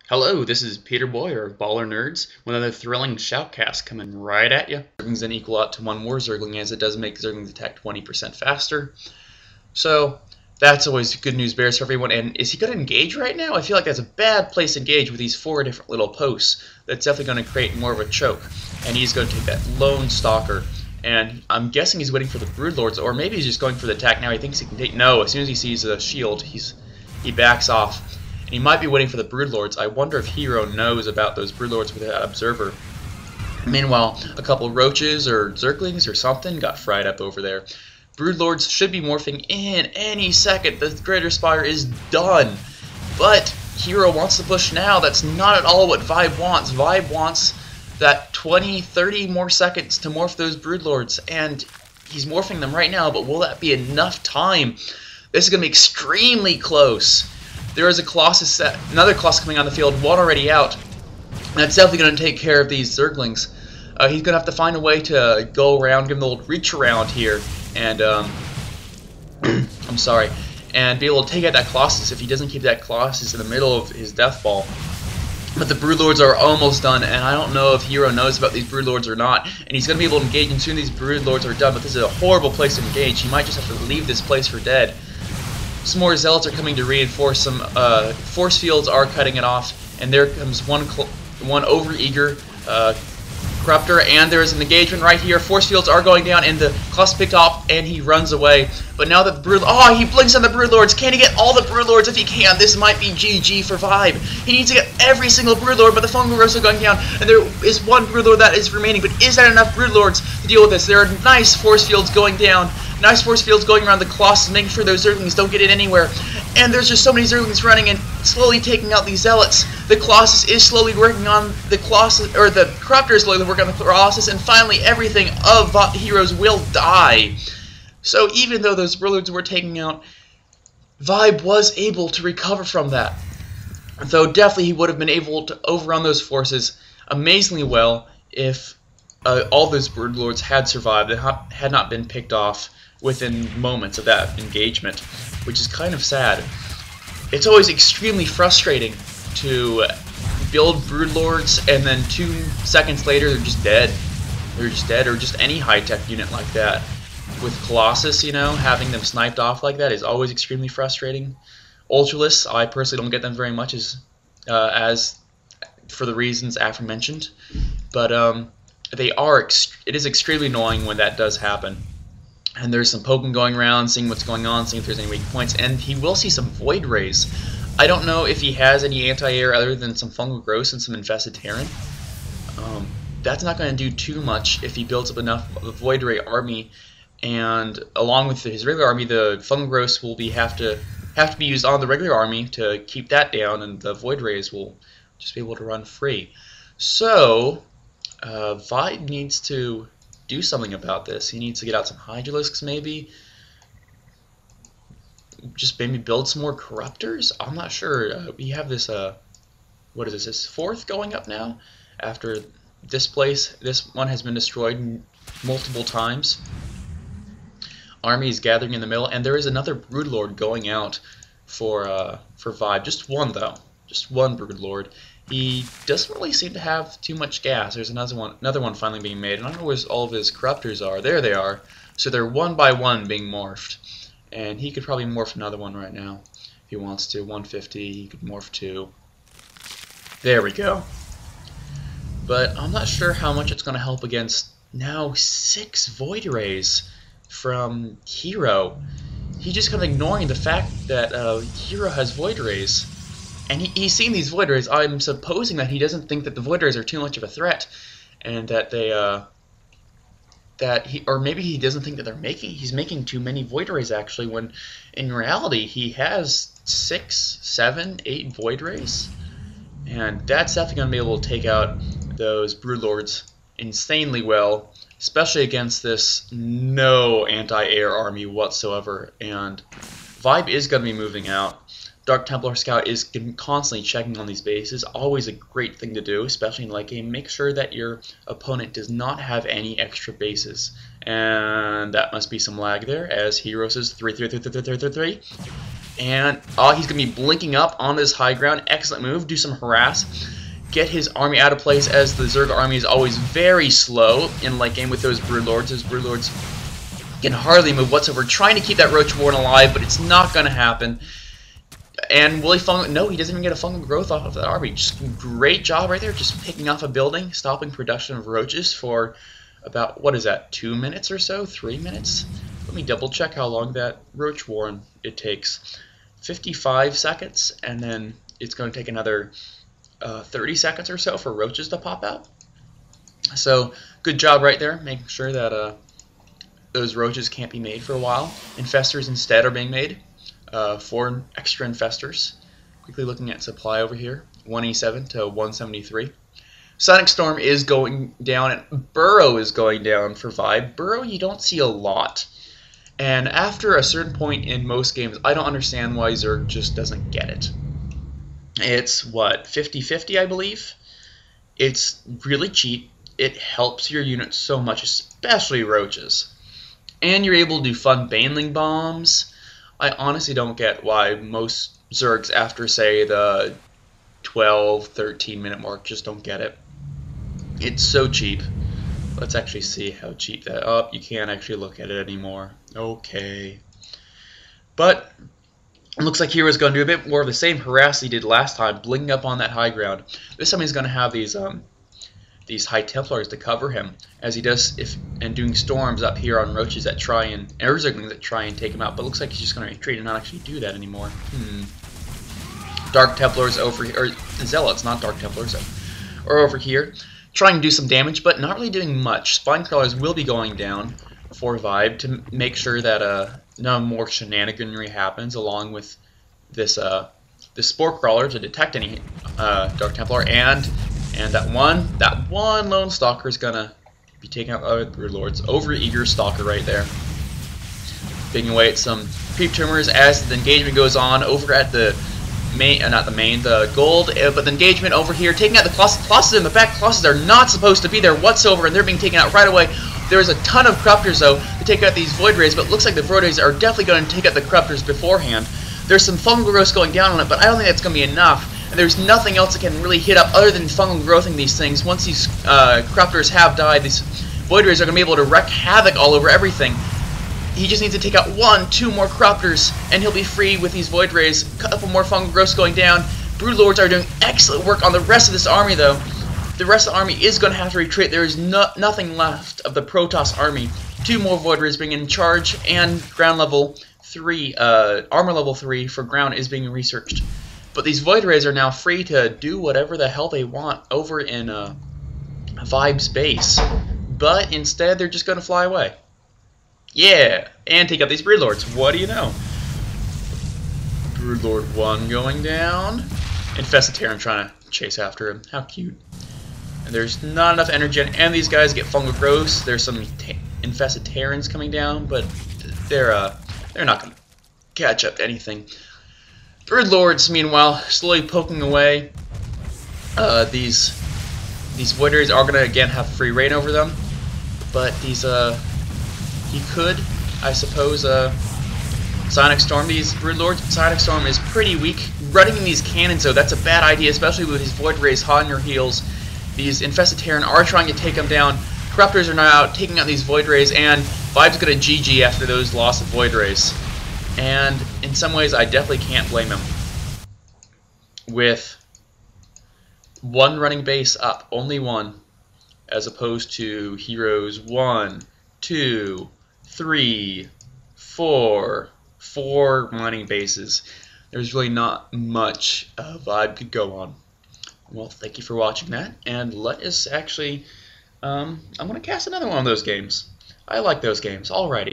Hello, this is Peter Boyer of BallerNerds with another thrilling shoutcast coming right at you. Zerglings then equal out to one more Zergling, as it does make Zerglings attack 20% faster. So that's always good news bears for everyone. And is he going to engage right now? I feel like that's a bad place to engage with these four different little posts. That's definitely going to create more of a choke. And he's going to take that lone stalker. And I'm guessing he's waiting for the Broodlords, or maybe he's just going for the attack now. He thinks he can take... No, as soon as he sees a shield, he backs off. And he might be waiting for the Broodlords. I wonder if Hero knows about those Broodlords with that Observer. Meanwhile, a couple Roaches or Zerglings or something got fried up over there. Broodlords should be morphing in any second. The Greater Spire is done. But Hero wants to push now. That's not at all what Vibe wants. Vibe wants that 20, 30 more seconds to morph those Broodlords. And he's morphing them right now, but will that be enough time? This is going to be extremely close. There is a Colossus set, another Colossus coming on the field, one already out. And that's definitely going to take care of these Zerglings. He's going to have to find a way to go around, give him the old reach around here, and I'm sorry, and be able to take out that Colossus if he doesn't keep that Colossus in the middle of his death ball. But the Broodlords are almost done, and I don't know if Hero knows about these Broodlords or not. And he's going to be able to engage, and soon these Broodlords are done. But this is a horrible place to engage. He might just have to leave this place for dead. Some more Zealots are coming to reinforce. Some force fields are cutting it off, and there comes one overeager Corruptor, and there is an engagement right here. Force fields are going down, and the Colossus picked off, and he runs away. But now that the Broodlords... Oh, he blinks on the Broodlords. Can he get all the Broodlords? If he can, this might be GG for Vibe. He needs to get every single Broodlord, but the Fungal Growths are going down, and there is one Broodlord that is remaining. But is that enough Broodlords to deal with this? There are nice force fields going down. Nice force fields going around the Colossus, making sure those Zerglings don't get in anywhere. And there's just so many Zerglings running and slowly taking out these Zealots. The Colossus is slowly working on the Colossus, or the Corruptor is slowly working on the Colossus, and finally everything of Heroes will die. So even though those Broodlords were taken out, Vibe was able to recover from that. Though definitely he would have been able to overrun those forces amazingly well if all those Broodlords had survived and had not been picked off within moments of that engagement, which is kind of sad. It's always extremely frustrating to build Broodlords and then 2 seconds later they're just dead. They're just dead, or just any high-tech unit like that. With Colossus, you know, having them sniped off like that is always extremely frustrating. Ultralists, I personally don't get them very much as for the reasons aforementioned, but it is extremely annoying when that does happen. And there's some poking going around, seeing what's going on, seeing if there's any weak points, and he will see some Void Rays. I don't know if he has any anti-air other than some Fungal Growths and some Infested Terran. That's not going to do too much if he builds up enough of a Void Ray army, and along with his regular army, the Fungal Growths will have to be used on the regular army to keep that down, and the Void Rays will just be able to run free. So Vibe needs to do something about this. He needs to get out some Hydralisks, maybe. Just maybe build some more Corruptors? I'm not sure. We have this, what is this 4th going up now? After this place, this one has been destroyed multiple times. Army is gathering in the middle, and there is another Broodlord going out for Vibe. Just one, though. Just one Broodlord. He doesn't really seem to have too much gas. There's another one finally being made, and I don't know where all of his Corruptors are. There they are. So they're one by one being morphed, and he could probably morph another one right now if he wants to. 150. He could morph 2. There we go. But I'm not sure how much it's going to help against now 6 Void Rays from Hero. He's just kind of ignoring the fact that Hero has Void Rays. And he's seen these Void Rays. I'm supposing that he doesn't think that the Void Rays are too much of a threat, and that or maybe he doesn't think that he's making too many Void Rays actually, when in reality he has 6, 7, 8 Void Rays, and that's definitely going to be able to take out those Broodlords insanely well, especially against this no anti-air army whatsoever. And Vibe is going to be moving out. Dark Templar Scout is constantly checking on these bases. Always a great thing to do, especially in late game. Make sure that your opponent does not have any extra bases. And that must be some lag there, as Hero says 3. And he's going to be blinking up on this high ground. Excellent move. Do some harass. Get his army out of place, as the Zerg army is always very slow in late game with those Broodlords. Those Broodlords can hardly move whatsoever. Trying to keep that Roach Warren alive, but it's not going to happen. And will he fungal? No, he doesn't even get a fungal growth off of that army. Just great job right there, just picking off a building, stopping production of roaches for about, what is that, 2 minutes or so? 3 minutes? Let me double check how long that Roach Warren it takes. 55 seconds, and then it's going to take another 30 seconds or so for roaches to pop out. So good job right there, making sure that those roaches can't be made for a while. Infestors instead are being made. 4 extra infestors. Quickly looking at supply over here, 187 to 173. Sonic Storm is going down, and Burrow is going down for Vibe. Burrow you don't see a lot. And after a certain point in most games, I don't understand why Zerg just doesn't get it. It's, what, 50-50, I believe? It's really cheap. It helps your unit so much, especially roaches. And you're able to do fun Baneling bombs. I honestly don't get why most Zergs after, say, the 12-13 minute mark just don't get it. It's so cheap. Let's actually see how cheap that... Oh, you can't actually look at it anymore. Okay. But it looks like Hero's going to do a bit more of the same harass he did last time, blinking up on that high ground. This time he's going to have these High Templars to cover him, as he does and doing storms up here on roaches that try and Zerglings that try and take him out. But it looks like he's just going to retreat and not actually do that anymore. Dark Templars over here, or Zealots, not Dark Templars, are over here, trying to do some damage, but not really doing much. Spine Crawlers will be going down for Vibe to make sure that no more shenaniganry happens, along with this Spore Crawler to detect any Dark Templar, and that one Lone Stalker is gonna be taken out by the Broodlords. Over-eager Stalker right there, picking away at some creep tumors as the engagement goes on over at the main, the gold, but the engagement over here, taking out the Colossus. Colossus in the back. Colossus are not supposed to be there whatsoever, and they're being taken out right away. There's a ton of Corruptors, though, to take out these Void Rays, but it looks like the Void Rays are definitely going to take out the Corruptors beforehand. There's some fungal growth going down on it, but I don't think that's going to be enough, and there's nothing else that can really hit up other than fungal growthing these things. Once these Corruptors have died, these Void Rays are going to be able to wreak havoc all over everything. He just needs to take out 1-2 more Corruptors, and he'll be free with these Void Rays. A couple more fungal growths going down. Broodlords are doing excellent work on the rest of this army, though. The rest of the army is going to have to retreat. There is nothing left of the Protoss army. 2 more Void Rays being in charge, and ground level 3, armor level 3 for ground is being researched. But these Void Rays are now free to do whatever the hell they want over in Vibe's base. But instead, they're just going to fly away. Yeah, and take out these Broodlords. What do you know? Broodlord 1 going down. Infested Terran trying to chase after him. How cute. And there's not enough energy, and these guys get fungal growths. There's some infested Terrans coming down, but they're not going to catch up to anything. Broodlords, meanwhile, slowly poking away. These Void Rays are going to again have free reign over them, but these he could, I suppose, Sonic Storm these Broodlords. Sonic Storm is pretty weak. Running in these cannons, though, that's a bad idea, especially with his Void Rays hot on your heels. These Infested Terran are trying to take them down. Corruptors are now out, taking out these Void Rays, and Vibe's going to GG after those loss of Void Rays. And in some ways, I definitely can't blame him. With 1 running base up, only 1, as opposed to Heroes 1, 2, 3, 4 mining bases. There's really not much Vibe could go on. Well, thank you for watching that, and let us actually, I'm going to cast another one of those games. I like those games. Alrighty.